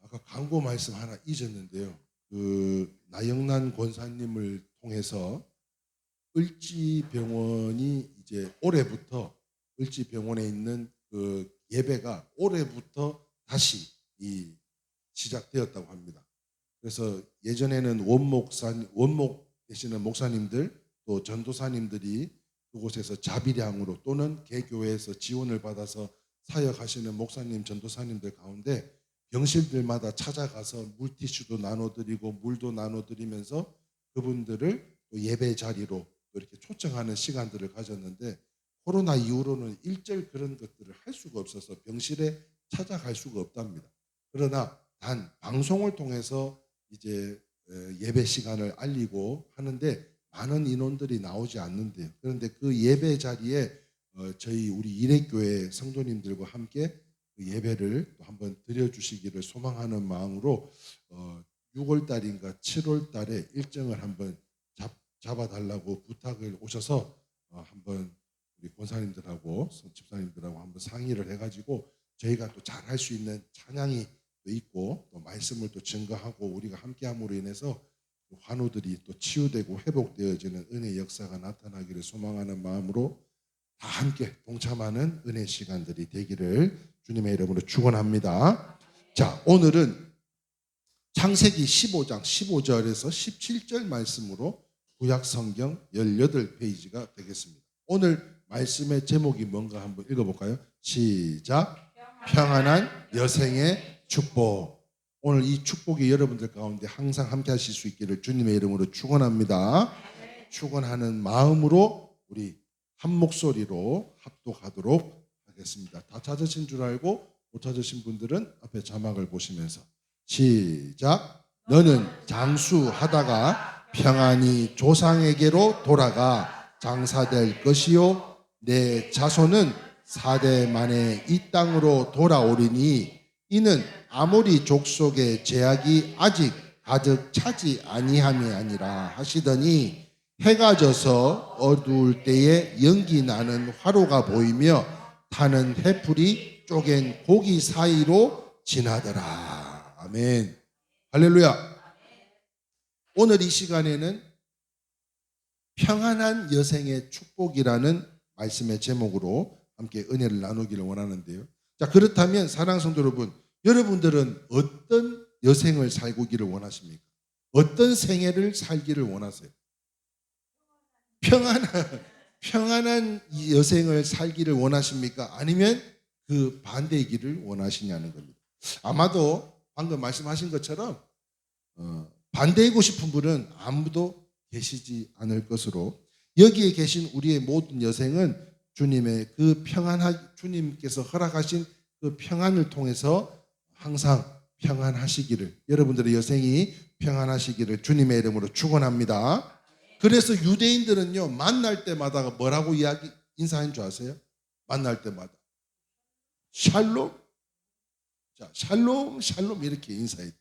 아까 광고 말씀 하나 잊었는데요. 그 나영란 권사님을 통해서 을지병원이 이제 올해부터 을지병원에 있는 그 예배가 올해부터 다시 시작되었다고 합니다. 그래서 예전에는 원목 되시는 목사님들 또 전도사님들이 그곳에서 자비량으로 또는 개교회에서 지원을 받아서 사역하시는 목사님 전도사님들 가운데 병실들마다 찾아가서 물티슈도 나눠드리고 물도 나눠드리면서 그분들을 또 예배 자리로 이렇게 초청하는 시간들을 가졌는데 코로나 이후로는 일절 그런 것들을 할 수가 없어서 병실에 찾아갈 수가 없답니다. 그러나 단 방송을 통해서 이제 예배 시간을 알리고 하는데 많은 인원들이 나오지 않는데요. 그런데 그 예배 자리에 저희 우리 일회교회 성도님들과 함께 그 예배를 또 한번 드려주시기를 소망하는 마음으로 6월 달인가 7월 달에 일정을 한번 잡아달라고 부탁을 오셔서 한번 우리 권사님들하고 집사님들하고 한번 상의를 해가지고 저희가 또 잘할 수 있는 찬양이 또 있고 또 말씀을 또 증거하고 우리가 함께함으로 인해서 환우들이 또 치유되고 회복되어지는 은혜 역사가 나타나기를 소망하는 마음으로 다 함께 동참하는 은혜 시간들이 되기를 주님의 이름으로 축원합니다. 자, 오늘은 창세기 15장 15절에서 17절 말씀으로 구약 성경 18페이지가 되겠습니다. 오늘 말씀의 제목이 뭔가 한번 읽어볼까요? 시작. 평안한 여생의 축복. 오늘 이 축복이 여러분들 가운데 항상 함께 하실 수 있기를 주님의 이름으로 축원합니다. 축원하는 마음으로 우리 한 목소리로 합독하도록 하겠습니다. 다 찾으신 줄 알고 못 찾으신 분들은 앞에 자막을 보시면서 시작. 너는 장수하다가 평안히 조상에게로 돌아가 장사될 것이요 내 자손은 4대 만에 이 땅으로 돌아오리니 이는 아모리 족속의 제약이 아직 가득 차지 아니함이 아니라 하시더니 해가 져서 어두울 때에 연기 나는 화로가 보이며 타는 해풀이 쪼갠 고기 사이로 지나더라. 아멘. 할렐루야. 오늘 이 시간에는 평안한 여생의 축복이라는 말씀의 제목으로 함께 은혜를 나누기를 원하는데요. 자, 그렇다면 사랑하는 성도 여러분, 여러분들은 어떤 여생을 살기를 원하십니까? 어떤 생애를 살기를 원하세요? 평안한 여생을 살기를 원하십니까? 아니면 그 반대의 길을 원하시냐는 겁니다. 아마도 방금 말씀하신 것처럼 반대이고 싶은 분은 아무도 계시지 않을 것으로 여기에 계신 우리의 모든 여생은 주님의 그 주님께서 허락하신 그 평안을 통해서 항상 평안하시기를, 여러분들의 여생이 평안하시기를 주님의 이름으로 축원합니다. 그래서 유대인들은요, 만날 때마다 뭐라고 인사한 줄 아세요? 만날 때마다 샬롬. 자, 샬롬 샬롬 이렇게 인사했대요.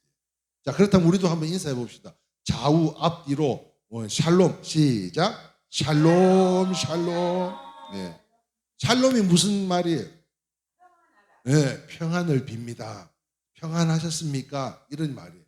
자, 그렇다면 우리도 한번 인사해 봅시다. 좌우 앞뒤로 샬롬. 시작. 샬롬 샬롬. 네. 샬롬이 무슨 말이에요? 네, 평안을 빕니다. 평안하셨습니까? 이런 말이에요.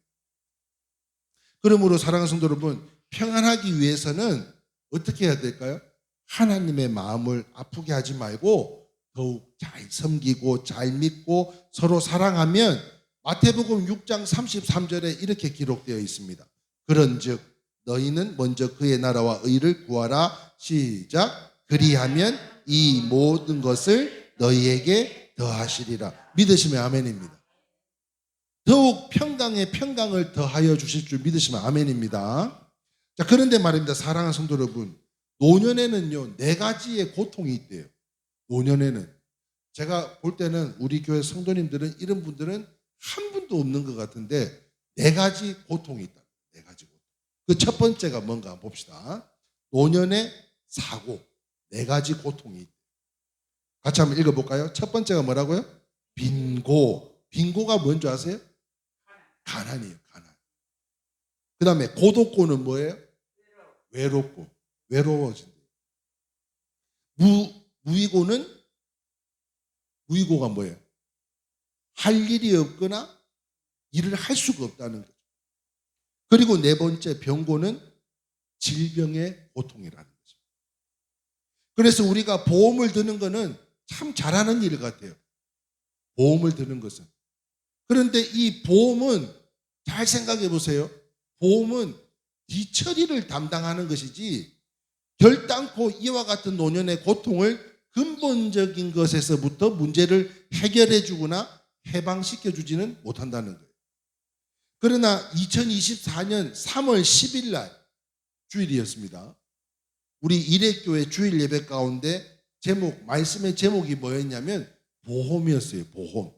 그러므로 사랑하는 성도 여러분, 평안하기 위해서는 어떻게 해야 될까요? 하나님의 마음을 아프게 하지 말고 더욱 잘 섬기고 잘 믿고 서로 사랑하면 마태복음 6장 33절에 이렇게 기록되어 있습니다. 그런즉 너희는 먼저 그의 나라와 의를 구하라. 시작. 그리하면 이 모든 것을 너희에게 더하시리라. 믿으시면 아멘입니다. 더욱 평강에 평강을 더하여 주실 줄 믿으시면 아멘입니다. 자, 그런데 말입니다. 사랑하는 성도 여러분, 노년에는요 4가지의 고통이 있대요. 노년에는 제가 볼 때는 우리 교회 성도님들은 이런 분들은 한 분도 없는 것 같은데 4가지 고통이 있다. 4가지 고통. 그 첫 번째가 뭔가 한번 봅시다. 노년의 사고, 4가지 고통이 있다. 같이 한번 읽어볼까요? 첫 번째가 뭐라고요? 빈고. 빈고가 뭔지 아세요? 가난이에요. 가난. 그 다음에 고독고는 뭐예요? 외롭고. 외로워진다. 무의고는 무의고가 뭐예요? 할 일이 없거나 일을 할 수가 없다는 거죠. 그리고 네 번째 병고는 질병의 고통이라는 거죠. 그래서 우리가 보험을 드는 것은 참 잘하는 일 같아요. 보험을 드는 것은. 그런데 이 보험은 잘 생각해 보세요. 보험은 뒤처리를 담당하는 것이지 결단코 이와 같은 노년의 고통을 근본적인 것에서부터 문제를 해결해 주거나 해방시켜 주지는 못한다는 거예요. 그러나 2024년 3월 10일 날 주일이었습니다. 우리 일회교회 주일 예배 가운데 말씀의 제목이 뭐였냐면 보험이었어요. 보험.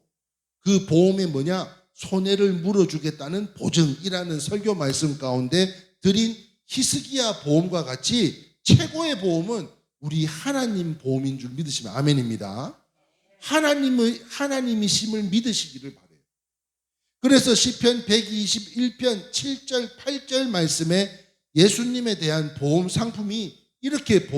그 보험이 뭐냐? 손해를 물어주겠다는 보증이라는 설교 말씀 가운데 드린 히스기야 보험과 같이 최고의 보험은 우리 하나님 보험인 줄 믿으시면 아멘입니다. 하나님이심을 믿으시기를 바라요. 그래서 시편 121편 7절 8절 말씀에 예수님에 대한 보험 상품이 이렇게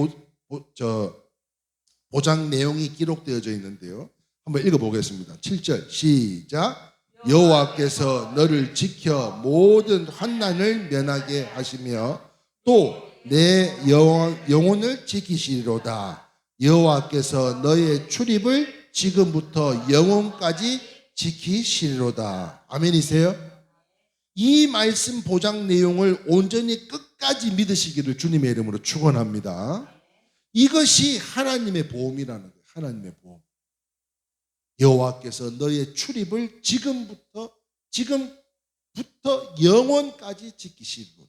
보장 내용이 기록되어져 있는데요. 한번 읽어보겠습니다. 7절 시작. 여호와께서 너를 지켜 모든 환난을 면하게 하시며 또 내 영혼을 지키시리로다. 여호와께서 너의 출입을 지금부터 영혼까지 지키시리로다. 아멘이세요? 이 말씀 보장 내용을 온전히 끝까지 믿으시기를 주님의 이름으로 축원합니다. 이것이 하나님의 보험이라는 거예요. 하나님의 보험. 여호와께서 너의 출입을 지금부터 영원까지 지키시리로다.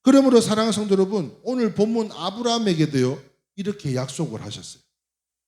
그러므로 사랑하는 성도 여러분, 오늘 본문 아브라함에게도요 이렇게 약속을 하셨어요.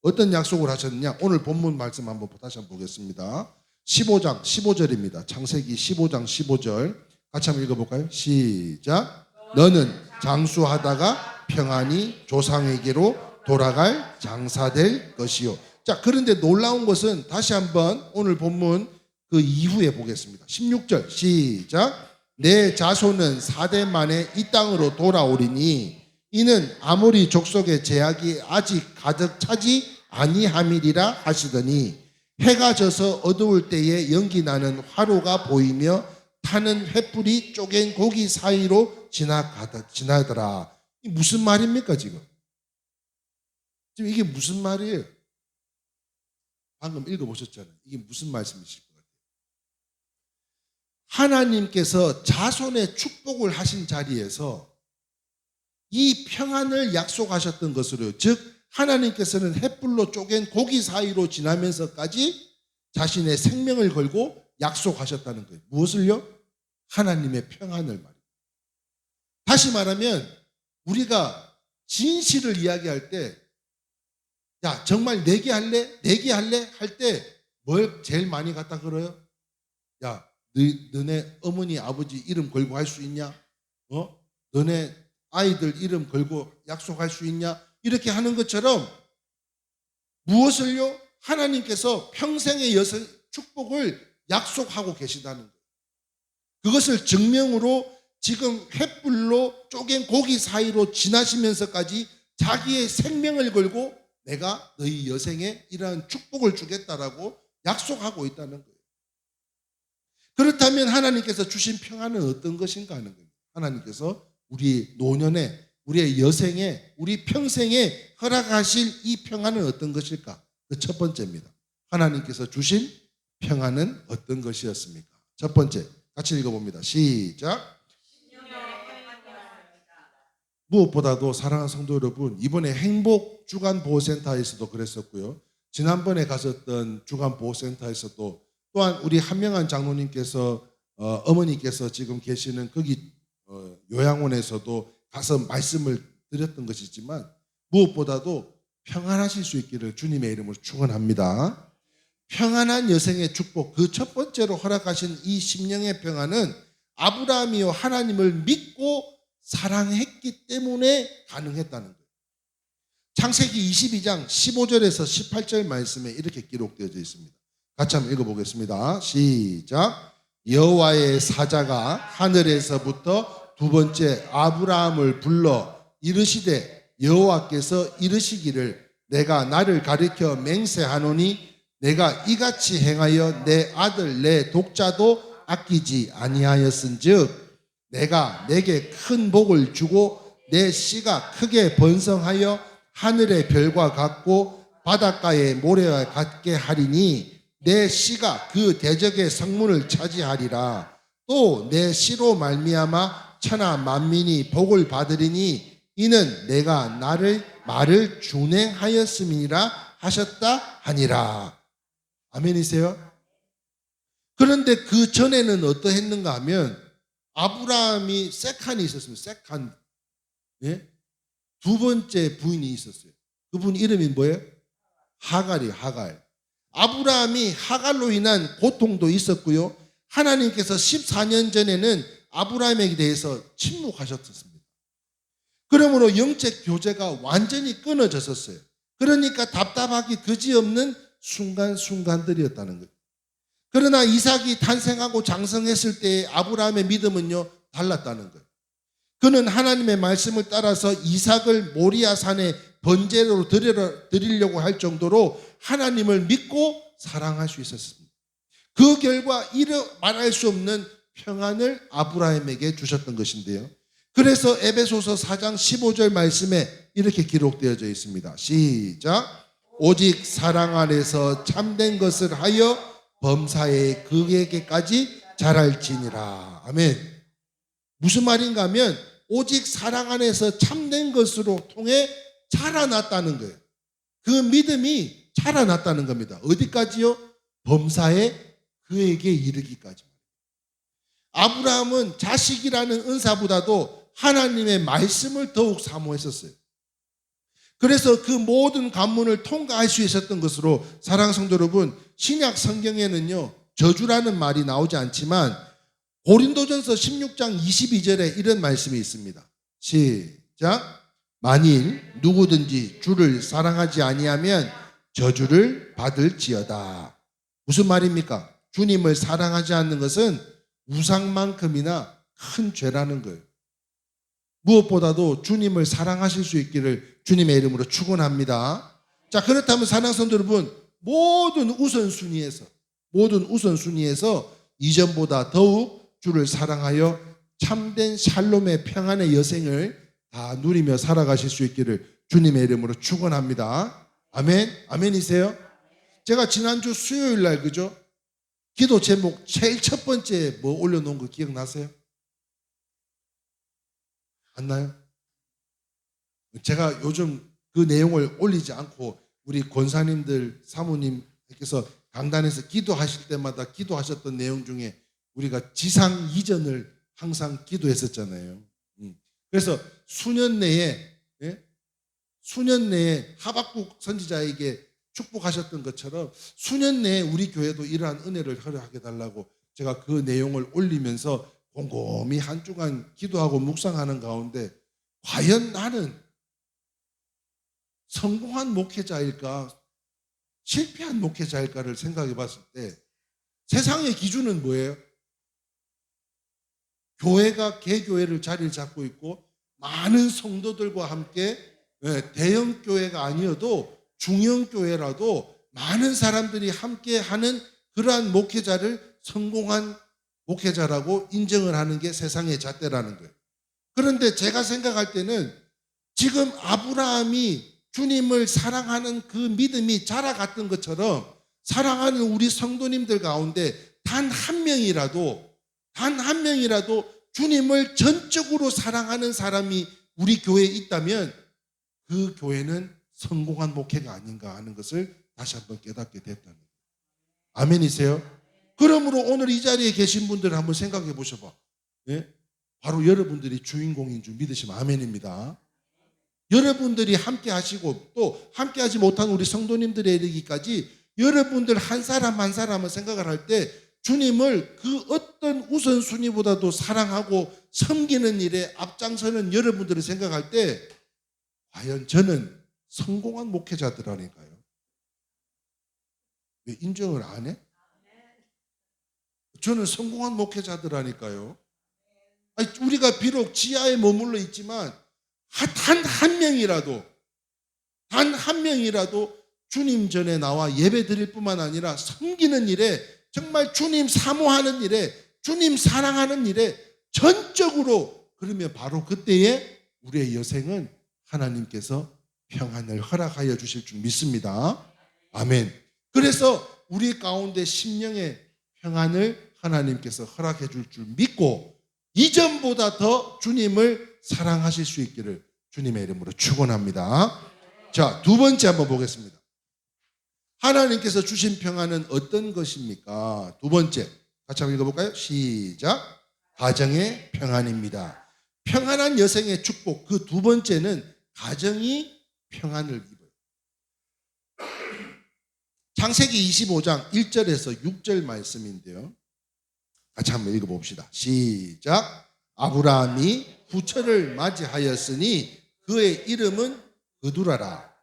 어떤 약속을 하셨느냐? 오늘 본문 말씀 한번 다시 한번 보겠습니다. 15장 15절입니다. 창세기 15장 15절 같이 한번 읽어볼까요? 시작. 너는 장수하다가 평안히 조상에게로 돌아갈 장사될 것이요. 자, 그런데 놀라운 것은 다시 한번 오늘 본문 그 이후에 보겠습니다. 16절 시작. 내 자손은 4대 만에 이 땅으로 돌아오리니 이는 아모리 족속의 제약이 아직 가득 차지 아니함이리라 하시더니 해가 져서 어두울 때에 연기 나는 화로가 보이며 타는 횃불이 쪼갠 고기 사이로 지나더라. 이게 무슨 말입니까 지금? 지금 이게 무슨 말이에요? 방금 읽어보셨잖아요. 이게 무슨 말씀이실 것 같아요? 하나님께서 자손의 축복을 하신 자리에서 이 평안을 약속하셨던 것으로, 즉 하나님께서는 횃불로 쪼갠 고기 사이로 지나면서까지 자신의 생명을 걸고 약속하셨다는 거예요. 무엇을요? 하나님의 평안을 말이에요. 다시 말하면 우리가 진실을 이야기할 때, 야 정말 내게 할래? 내게 할래? 할 때 뭘 제일 많이 갖다 걸어요? 야 너네 어머니 아버지 이름 걸고 할 수 있냐? 너네 아이들 이름 걸고 약속할 수 있냐? 이렇게 하는 것처럼 무엇을요? 하나님께서 평생의 축복을 약속하고 계시다는 거예요. 그것을 증명으로 지금 횃불로 쪼갠 고기 사이로 지나시면서까지 자기의 생명을 걸고 내가 너희 여생에 이러한 축복을 주겠다라고 약속하고 있다는 거예요. 그렇다면 하나님께서 주신 평안은 어떤 것인가 하는 거예요. 하나님께서 우리 노년에, 우리의 여생에, 우리 평생에 허락하실 이 평안은 어떤 것일까? 그 첫 번째입니다. 하나님께서 주신 평안은 어떤 것이었습니까? 첫 번째, 같이 읽어봅니다. 시작. 무엇보다도 사랑하는 성도 여러분, 이번에 행복 주간보호센터에서도 그랬었고요. 지난번에 갔었던 주간보호센터에서도 또한 우리 한명한 장로님께서 어머니께서 지금 계시는 거기 요양원에서도 가서 말씀을 드렸던 것이지만 무엇보다도 평안하실 수 있기를 주님의 이름으로 축원합니다. 평안한 여생의 축복, 그 첫 번째로 허락하신 이 심령의 평안은 아브라함이요 하나님을 믿고 사랑했기 때문에 가능했다는 거예요. 창세기 22장 15절에서 18절 말씀에 이렇게 기록되어져 있습니다. 같이 한번 읽어보겠습니다. 시작. 여호와의 사자가 하늘에서부터 두 번째 아브라함을 불러 이르시되 여호와께서 이르시기를 내가 나를 가리켜 맹세하노니 내가 이같이 행하여 내 아들 내 독자도 아끼지 아니하였은즉 내가 내게 큰 복을 주고 내 씨가 크게 번성하여 하늘의 별과 같고 바닷가의 모래와 같게 하리니 내 씨가 그 대적의 성문을 차지하리라. 또 내 씨로 말미암아 천하 만민이 복을 받으리니 이는 내가 말을 준행하였음이니라 하셨다 하니라. 아멘이세요? 그런데 그 전에는 어떠했는가 하면 아브라함이 세칸이 있었습니다. 세칸. 예? 두 번째 부인이 있었어요. 그분 이름이 뭐예요? 하갈이에요. 하갈. 아브라함이 하갈로 인한 고통도 있었고요. 하나님께서 14년 전에는 아브라함에게 대해서 침묵하셨습니다. 그러므로 영적 교제가 완전히 끊어졌었어요. 그러니까 답답하기 그지없는 순간순간들이었다는 거예요. 그러나 이삭이 탄생하고 장성했을 때의 아브라함의 믿음은요, 달랐다는 거예요. 그는 하나님의 말씀을 따라서 이삭을 모리아 산에 번제로 드리려고 할 정도로 하나님을 믿고 사랑할 수 있었습니다. 그 결과 말할 수 없는 평안을 아브라함에게 주셨던 것인데요. 그래서 에베소서 4장 15절 말씀에 이렇게 기록되어져 있습니다. 시작. 오직 사랑 안에서 참된 것을 하여 범사에 그에게까지 자랄지니라. 아멘. 무슨 말인가 하면 오직 사랑 안에서 참된 것으로 통해 자라났다는 거예요. 그 믿음이 자라났다는 겁니다. 어디까지요? 범사에 그에게 이르기까지. 아브라함은 자식이라는 은사보다도 하나님의 말씀을 더욱 사모했었어요. 그래서 그 모든 관문을 통과할 수 있었던 것으로, 사랑하는 성도 여러분, 신약 성경에는요 저주라는 말이 나오지 않지만 고린도전서 16장 22절에 이런 말씀이 있습니다. 시작. 만일 누구든지 주를 사랑하지 아니하면 저주를 받을지어다. 무슨 말입니까? 주님을 사랑하지 않는 것은 우상만큼이나 큰 죄라는 거예요. 무엇보다도 주님을 사랑하실 수 있기를 주님의 이름으로 축원합니다. 자, 그렇다면 사랑하는 성도 여러분, 모든 우선순위에서 이전보다 더욱 주를 사랑하여 참된 샬롬의 평안의 여생을 다 누리며 살아가실 수 있기를 주님의 이름으로 축원합니다. 아멘. 아멘이세요? 제가 지난주 수요일 날 그죠? 기도 제목 제일 첫 번째 뭐 올려놓은 거 기억나세요? 안 나요? 제가 요즘 그 내용을 올리지 않고 우리 권사님들, 사모님께서 강단에서 기도하실 때마다 기도하셨던 내용 중에 우리가 지상 이전을 항상 기도했었잖아요. 그래서 수년 내에 하박국 선지자에게 축복하셨던 것처럼 수년 내에 우리 교회도 이러한 은혜를 허락해 달라고 제가 그 내용을 올리면서 곰곰이 한 주간 기도하고 묵상하는 가운데 과연 나는 성공한 목회자일까 실패한 목회자일까를 생각해 봤을 때 세상의 기준은 뭐예요? 교회가 개교회를 자리를 잡고 있고 많은 성도들과 함께 대형 교회가 아니어도 중형 교회라도 많은 사람들이 함께 하는 그러한 목회자를 성공한 목회자라고 인정을 하는 게 세상의 잣대라는 거예요. 그런데 제가 생각할 때는 지금 아브라함이 주님을 사랑하는 그 믿음이 자라갔던 것처럼 사랑하는 우리 성도님들 가운데 단 한 명이라도 주님을 전적으로 사랑하는 사람이 우리 교회에 있다면 그 교회는 성공한 목회가 아닌가 하는 것을 다시 한번 깨닫게 됐다는 거예요. 아멘이세요? 그러므로 오늘 이 자리에 계신 분들을 한번 생각해 보셔봐. 예? 바로 여러분들이 주인공인 줄 믿으시면 아멘입니다. 여러분들이 함께 하시고 또 함께 하지 못한 우리 성도님들에 이르기까지 여러분들 한 사람 한 사람을 생각을 할 때 주님을 그 어떤 우선순위보다도 사랑하고 섬기는 일에 앞장서는 여러분들을 생각할 때 과연 저는 성공한 목회자들아닐까요? 왜 인정을 안 해? 저는 성공한 목회자들아닐까요? 아니, 우리가 비록 지하에 머물러 있지만 단 한 명이라도 주님 전에 나와 예배 드릴 뿐만 아니라 섬기는 일에, 정말 주님 사모하는 일에, 주님 사랑하는 일에 전적으로, 그러면 바로 그때에 우리의 여생은 하나님께서 평안을 허락하여 주실 줄 믿습니다. 아멘. 그래서 우리 가운데 심령의 평안을 하나님께서 허락해 줄 줄 믿고 이전보다 더 주님을 사랑하실 수 있기를 주님의 이름으로 축원합니다. 자, 두 번째 한번 보겠습니다. 하나님께서 주신 평안은 어떤 것입니까? 두 번째, 같이 한번 읽어볼까요? 시작. 가정의 평안입니다. 평안한 여생의 축복, 그 두 번째는 가정이 평안을 입어요. 창세기 25장 1절에서 6절 말씀인데요, 같이 한번 읽어봅시다. 시작. 아브라함이 후처를 맞이하였으니 그의 이름은 그두라라.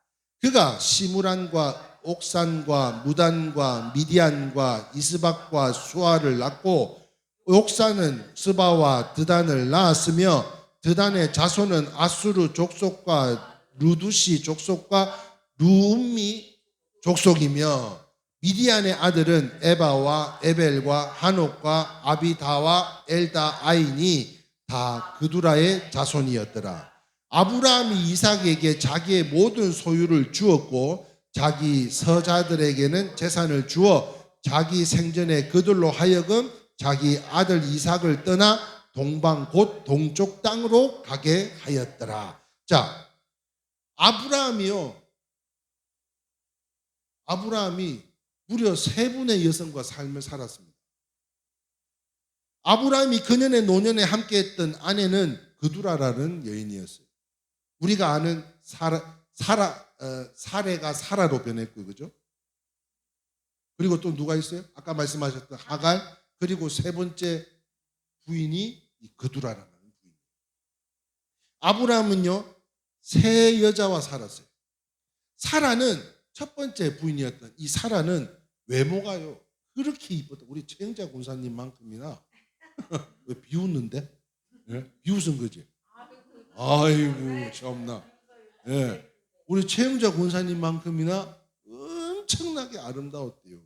그가 시므란과 옥산과 무단과 미디안과 이스박과 수아를 낳고, 옥산은 스바와 드단을 낳았으며 드단의 자손은 아수르 족속과 루두시 족속과 루음미 족속이며, 미디안의 아들은 에바와 에벨과 한옥과 아비다와 엘다 아인이 다 그두라의 자손이었더라. 아브라함이 이삭에게 자기의 모든 소유를 주었고 자기 서자들에게는 재산을 주어 자기 생전에 그들로 하여금 자기 아들 이삭을 떠나 동방 곧 동쪽 땅으로 가게 하였더라. 자, 아브라함이 무려 세 분의 여성과 삶을 살았습니다. 아브라함이 그년의 노년에 함께했던 아내는 그두라라는 여인이었어요. 우리가 아는 사레가 사라로 변했고, 그죠? 그리고 또 누가 있어요? 아까 말씀하셨던 하갈, 그리고 세 번째 부인이 그두라라는 부인. 아브라함은요, 세 여자와 살았어요. 사라는 첫 번째 부인이었던 이 사라는 외모가요 그렇게 이뻤다. 우리 최영자 권사님만큼이나 왜 비웃는데? 예? 비웃은 거지? 아이고 참나. 예. 우리 최영자 권사님만큼이나 엄청나게 아름다웠대요.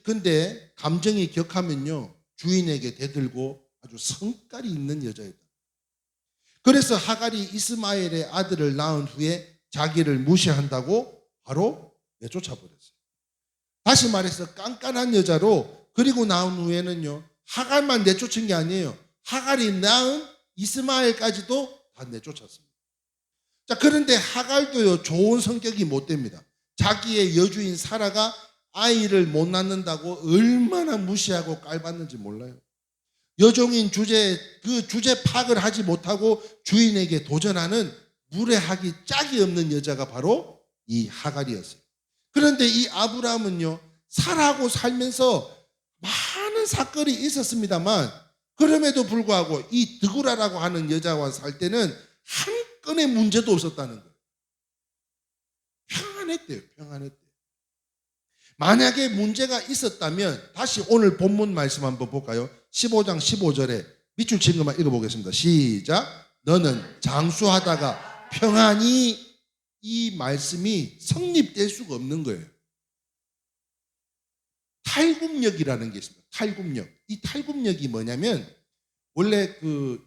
근데 감정이 격하면요 주인에게 대들고 아주 성깔이 있는 여자였다. 그래서 하갈이 이스마엘의 아들을 낳은 후에 자기를 무시한다고 바로 내쫓아 버렸어요. 다시 말해서 깐깐한 여자로, 그리고 나온 후에는요 하갈만 내쫓은 게 아니에요. 하갈이 낳은 이스마엘까지도 다 내쫓았습니다. 자, 그런데 하갈도요 좋은 성격이 못 됩니다. 자기의 여주인 사라가 아이를 못 낳는다고 얼마나 무시하고 깔봤는지 몰라요. 여종인 주제 파악을 하지 못하고 주인에게 도전하는 무례하기 짝이 없는 여자가 바로 이 하갈이었어요. 그런데 이 아브라함은요 사라하고 살면서 많은 사건이 있었습니다만, 그럼에도 불구하고 이 드구라라고 하는 여자와 살 때는 한 건의 문제도 없었다는 거예요. 평안했대요. 평안했대요. 만약에 문제가 있었다면 다시 오늘 본문 말씀 한번 볼까요? 15장 15절에 밑줄 친 것만 읽어보겠습니다. 시작. 너는 장수하다가 평안히, 이 말씀이 성립될 수가 없는 거예요. 탈굽력이라는 게 있습니다. 탈굽력. 이 탈굽력이 뭐냐면, 원래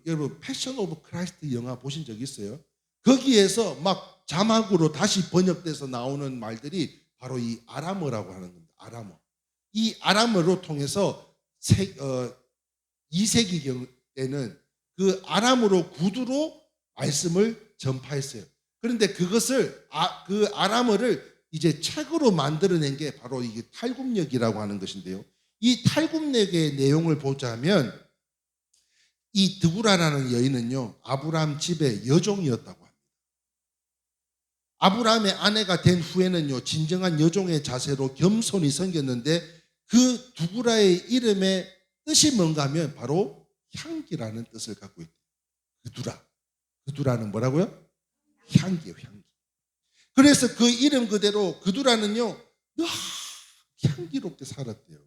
여러분 패션 오브 크라이스트 영화 보신 적 있어요? 거기에서 막 자막으로 다시 번역돼서 나오는 말들이 바로 이 아람어라고 하는 겁니다. 아람어. 이 아람어로 통해서 2세기경에는 그 아람어로 구두로 말씀을 전파했어요. 그런데 그것을 그 아람어를 이제 책으로 만들어낸 게 바로 이게 탈굽력이라고 하는 것인데요. 이 탈굽력의 내용을 보자면 이 드구라라는 여인은요 아브라함 집의 여종이었다고 합니다. 아브라함의 아내가 된 후에는요 진정한 여종의 자세로 겸손히 섬겼는데, 그 드구라의 이름의 뜻이 뭔가 하면 바로 향기라는 뜻을 갖고 있대요. 그두라는 뭐라고요? 향기예요. 향기. 그래서 그 이름 그대로 그두라는요 향기롭게 살았대요.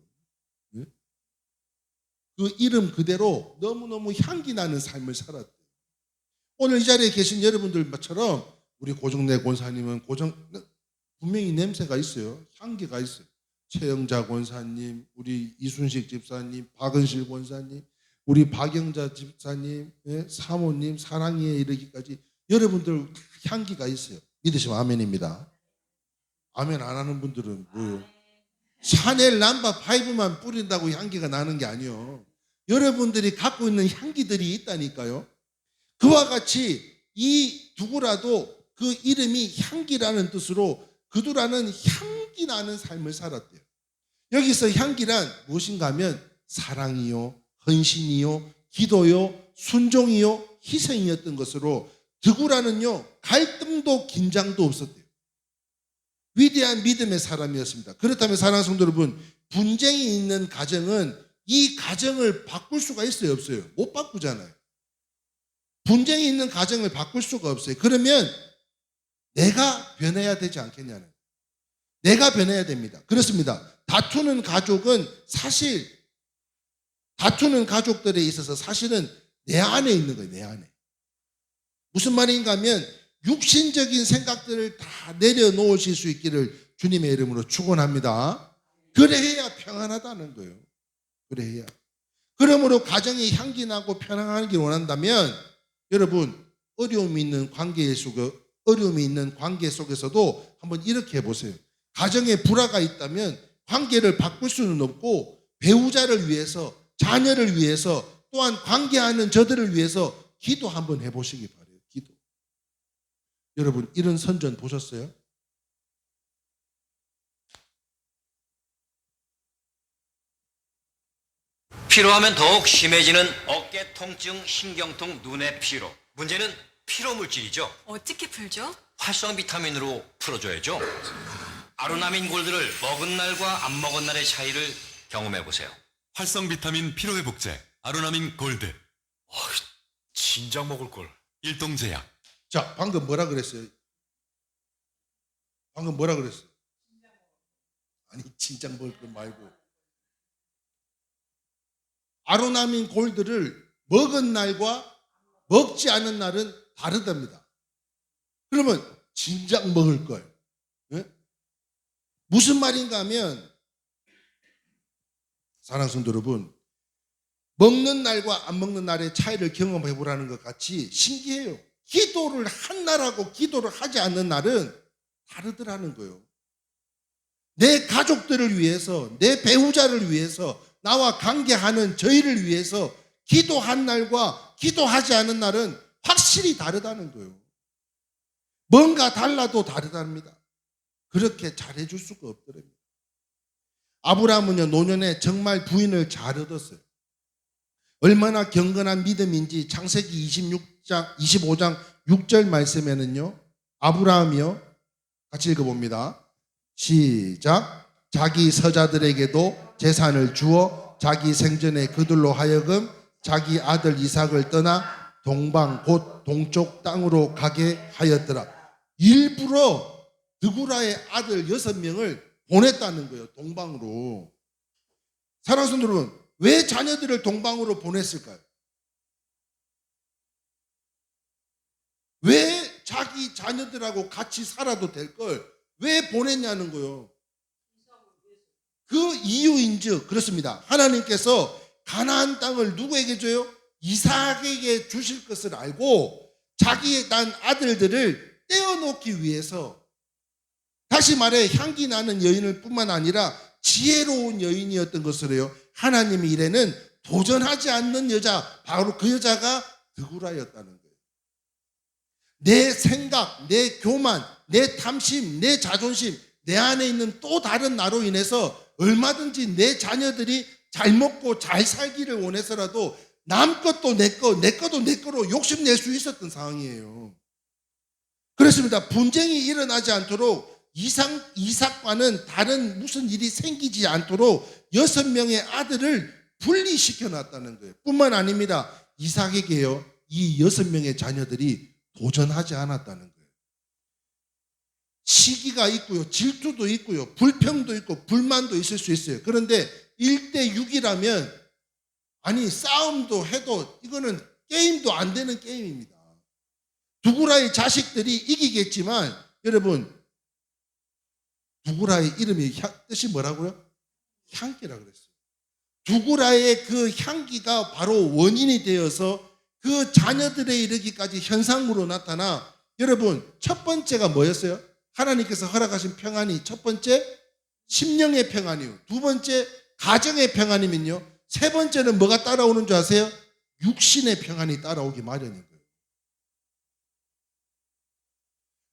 그 이름 그대로 너무너무 향기 나는 삶을 살았대요. 오늘 이 자리에 계신 여러분들처럼 우리 고정래 권사님은 분명히 냄새가 있어요. 향기가 있어요. 최영자 권사님, 우리 이순식 집사님, 박은실 권사님, 우리 박영자 집사님, 예? 사모님, 사랑에 이르기까지 여러분들 향기가 있어요. 믿으시면 아멘입니다. 아멘 안 하는 분들은 뭐예요? 샤넬 남바 5만 뿌린다고 향기가 나는 게 아니요. 여러분들이 갖고 있는 향기들이 있다니까요. 그와 같이 이 누구라도 그 이름이 향기라는 뜻으로 그두라는 향기 나는 삶을 살았대요. 여기서 향기란 무엇인가 하면 사랑이요, 헌신이요, 기도요, 순종이요, 희생이었던 것으로 드구라는요 갈등도 긴장도 없었대요. 위대한 믿음의 사람이었습니다. 그렇다면 사랑하는 성도 여러분, 분쟁이 있는 가정은 이 가정을 바꿀 수가 있어요, 없어요? 못 바꾸잖아요. 분쟁이 있는 가정을 바꿀 수가 없어요. 그러면 내가 변해야 되지 않겠냐는. 내가 변해야 됩니다. 그렇습니다. 다투는 가족은 사실 다투는 가족들에 있어서 사실은 내 안에 있는 거예요. 내 안에. 무슨 말인가 하면 육신적인 생각들을 다 내려놓으실 수 있기를 주님의 이름으로 축원합니다. 그래야 평안하다는 거예요. 그래야. 그러므로 가정이 향기 나고 편안하길 원한다면 여러분 어려움이 있는 관계 속에서도 한번 이렇게 해보세요. 가정에 불화가 있다면 관계를 바꿀 수는 없고 배우자를 위해서, 자녀를 위해서, 또한 관계하는 저들을 위해서 기도 한번 해보시기 바라요. 기도. 여러분 이런 선전 보셨어요? 피로하면 더욱 심해지는 어깨 통증, 신경통, 눈의 피로. 문제는 피로 물질이죠. 어떻게 풀죠? 활성 비타민으로 풀어줘야죠. 아로나민 골드를 먹은 날과 안 먹은 날의 차이를 경험해 보세요. 활성 비타민 피로회복제 아로나민 골드. 진작 먹을 걸. 일동제약. 자, 방금 뭐라 그랬어요? 방금 뭐라 그랬어요? 아니, 진작 먹을 거 말고. 아로나민 골드를 먹은 날과 먹지 않은 날은 다르답니다. 그러면 진작 먹을 걸. 네? 무슨 말인가 하면 사랑하는 성도 여러분, 먹는 날과 안 먹는 날의 차이를 경험해 보라는 것 같이 신기해요. 기도를 한 날하고 기도를 하지 않는 날은 다르더라는 거예요. 내 가족들을 위해서, 내 배우자를 위해서, 나와 관계하는 저희를 위해서 기도한 날과 기도하지 않은 날은 확실히 다르다는 거예요. 뭔가 달라도 다르답니다. 그렇게 잘해줄 수가 없더랍니다. 아브라함은요, 노년에 정말 부인을 잘 얻었어요. 얼마나 경건한 믿음인지 창세기 25장 6절 말씀에는요, 아브라함이요, 같이 읽어봅니다. 시작. 자기 서자들에게도 재산을 주어 자기 생전에 그들로 하여금 자기 아들 이삭을 떠나 동방 곧 동쪽 땅으로 가게 하였더라. 일부러 드구라의 아들 6명을 보냈다는 거예요. 동방으로. 사랑하는 성도 여러분, 왜 자녀들을 동방으로 보냈을까요? 왜 자기 자녀들하고 같이 살아도 될 걸 왜 보냈냐는 거예요. 그 이유인즉 그렇습니다. 하나님께서 가나안 땅을 누구에게 줘요? 이삭에게 주실 것을 알고 자기의 난 아들들을 떼어놓기 위해서, 다시 말해 향기 나는 여인을 뿐만 아니라 지혜로운 여인이었던 것으로요, 하나님의 일에는 도전하지 않는 여자, 바로 그 여자가 드구라였다는 거예요. 내 생각, 내 교만, 내 탐심, 내 자존심, 내 안에 있는 또 다른 나로 인해서 얼마든지 내 자녀들이 잘 먹고 잘 살기를 원해서라도 남 것도 내 거, 내 것도 내 거로 욕심낼 수 있었던 상황이에요. 그렇습니다. 분쟁이 일어나지 않도록 이삭과는 다른 무슨 일이 생기지 않도록 6명의 아들을 분리시켜 놨다는 거예요. 뿐만 아닙니다. 이삭에게요, 이 6명의 자녀들이 도전하지 않았다는 거예요. 시기가 있고요, 질투도 있고요, 불평도 있고 불만도 있을 수 있어요. 그런데 1대6이라면 아니 싸움도 해도 이거는 게임도 안 되는 게임입니다. 두구라의 자식들이 이기겠지만 여러분, 두구라의 이름이 뜻이 뭐라고요? 향기라 그랬어요. 두구라의 그 향기가 바로 원인이 되어서 그 자녀들에 이르기까지 현상으로 나타나 여러분 첫 번째가 뭐였어요? 하나님께서 허락하신 평안이 첫 번째 심령의 평안이요. 두 번째 가정의 평안이면요. 세 번째는 뭐가 따라오는 줄 아세요? 육신의 평안이 따라오기 마련인 거예요.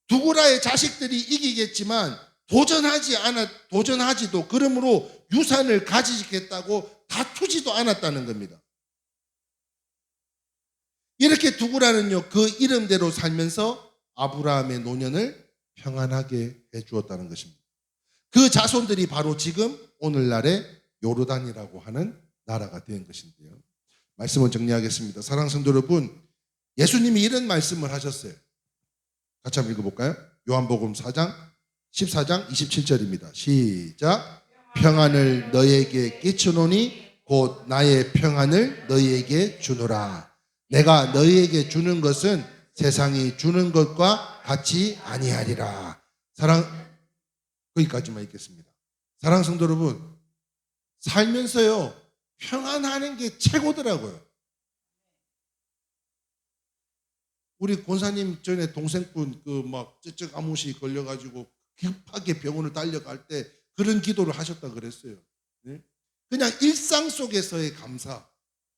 두구라의 자식들이 이기겠지만 도전하지도 그러므로 유산을 가지겠다고 다투지도 않았다는 겁니다. 이렇게 두구라는요 그 이름대로 살면서 아브라함의 노년을 평안하게 해주었다는 것입니다. 그 자손들이 바로 지금 오늘날의 요르단이라고 하는 나라가 된 것인데요. 말씀을 정리하겠습니다. 사랑하는 성도 여러분, 예수님이 이런 말씀을 하셨어요. 같이 한번 읽어볼까요? 요한복음 4장 14장 27절입니다. 시작. 평안을 너희에게 끼쳐노니 곧 나의 평안을 너희에게 주노라. 내가 너희에게 주는 것은 세상이 주는 것과 같이 아니하리라. 거기까지만 읽겠습니다. 사랑하는 성도 여러분, 살면서요 평안하는 게 최고더라고요. 우리 권사님 전에 동생분 막 쯧쯧 아무시 걸려가지고 급하게 병원을 달려갈 때 그런 기도를 하셨다 그랬어요. 네? 그냥 일상 속에서의 감사,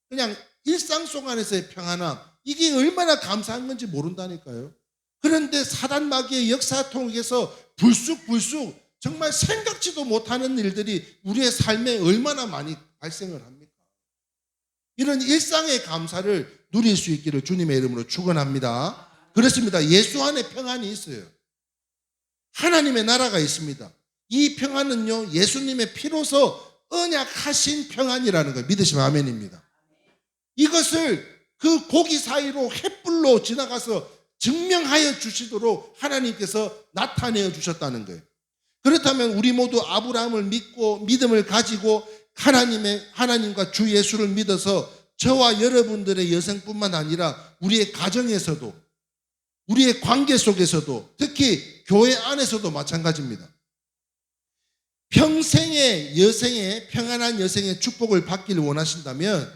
그냥 일상 속 안에서의 평안함, 이게 얼마나 감사한 건지 모른다니까요. 그런데 사단 마귀의 역사 통해서 불쑥 정말 생각지도 못하는 일들이 우리의 삶에 얼마나 많이 발생을 합니까? 이런 일상의 감사를 누릴 수 있기를 주님의 이름으로 축원합니다. 그렇습니다. 예수 안에 평안이 있어요. 하나님의 나라가 있습니다. 이 평안은요 예수님의 피로서 언약하신 평안이라는 걸 믿으시면 아멘입니다. 이것을 그 고기 사이로 횃불로 지나가서 증명하여 주시도록 하나님께서 나타내어 주셨다는 거예요. 그렇다면 우리 모두 아브라함을 믿고 믿음을 가지고 하나님과 주 예수를 믿어서 저와 여러분들의 여생뿐만 아니라 우리의 가정에서도 우리의 관계 속에서도 특히 교회 안에서도 마찬가지입니다. 평생의 여생의 평안한 여생의 축복을 받기를 원하신다면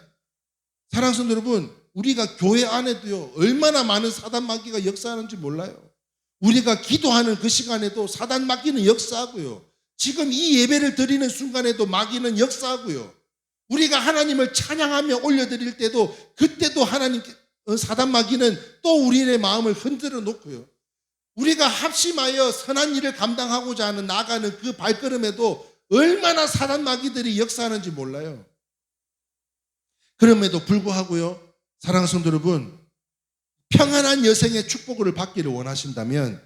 사랑하는 성도 여러분, 우리가 교회 안에도요 얼마나 많은 사단 마귀가 역사하는지 몰라요. 우리가 기도하는 그 시간에도 사단 마귀는 역사하고요. 지금 이 예배를 드리는 순간에도 마귀는 역사하고요. 우리가 하나님을 찬양하며 올려드릴 때도 그때도 사단 마귀는 또 우리의 마음을 흔들어 놓고요. 우리가 합심하여 선한 일을 감당하고자 나아가는 그 발걸음에도 얼마나 사단 마귀들이 역사하는지 몰라요. 그럼에도 불구하고요, 사랑하는 성도 여러분, 평안한 여생의 축복을 받기를 원하신다면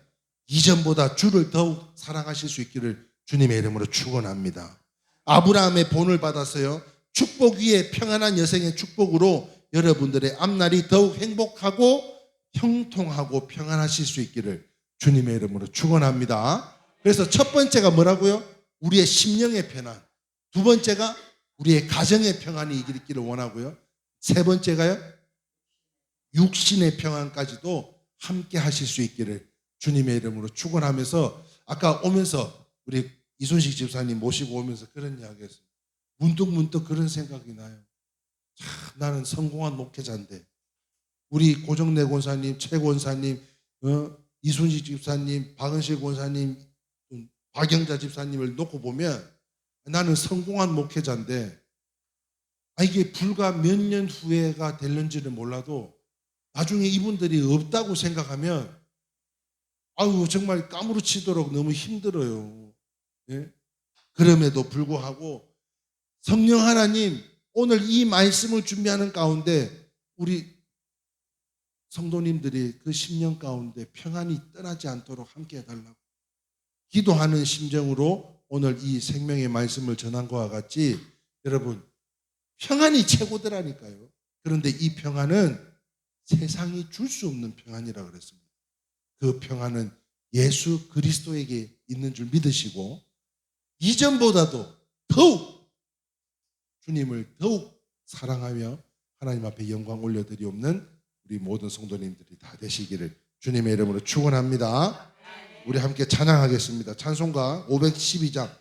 이전보다 주를 더욱 사랑하실 수 있기를 주님의 이름으로 축원합니다. 아브라함의 본을 받아서요 축복 위에 평안한 여생의 축복으로 여러분들의 앞날이 더욱 행복하고 형통하고 평안하실 수 있기를 주님의 이름으로 축원합니다. 그래서 첫 번째가 뭐라고요? 우리의 심령의 평안. 두 번째가 우리의 가정의 평안이 있기를 원하고요. 세 번째가요, 육신의 평안까지도 함께 하실 수 있기를 주님의 이름으로 축원하면서 아까 오면서 우리 이순식 집사님 모시고 오면서 그런 이야기 했어요. 문득 그런 생각이 나요. 참, 나는 성공한 목회자인데 우리 고정래 권사님, 최 권사님, 이순식 집사님, 박은실 권사님, 박영자 집사님을 놓고 보면 나는 성공한 목회자인데 이게 불과 몇 년 후에가 될는지는 몰라도 나중에 이분들이 없다고 생각하면 정말 까무러치도록 너무 힘들어요. 예? 그럼에도 불구하고 성령 하나님 오늘 이 말씀을 준비하는 가운데 우리 성도님들이 그 심령 가운데 평안이 떠나지 않도록 함께 해달라고 기도하는 심정으로 오늘 이 생명의 말씀을 전한 것과 같이 여러분 평안이 최고더라니까요. 그런데 이 평안은 세상이 줄 수 없는 평안이라고 그랬습니다. 그 평안은 예수 그리스도에게 있는 줄 믿으시고 이전보다도 더욱 주님을 더욱 사랑하며 하나님 앞에 영광 올려드리옵는 우리 모든 성도님들이 다 되시기를 주님의 이름으로 축원합니다. 우리 함께 찬양하겠습니다. 찬송가 512장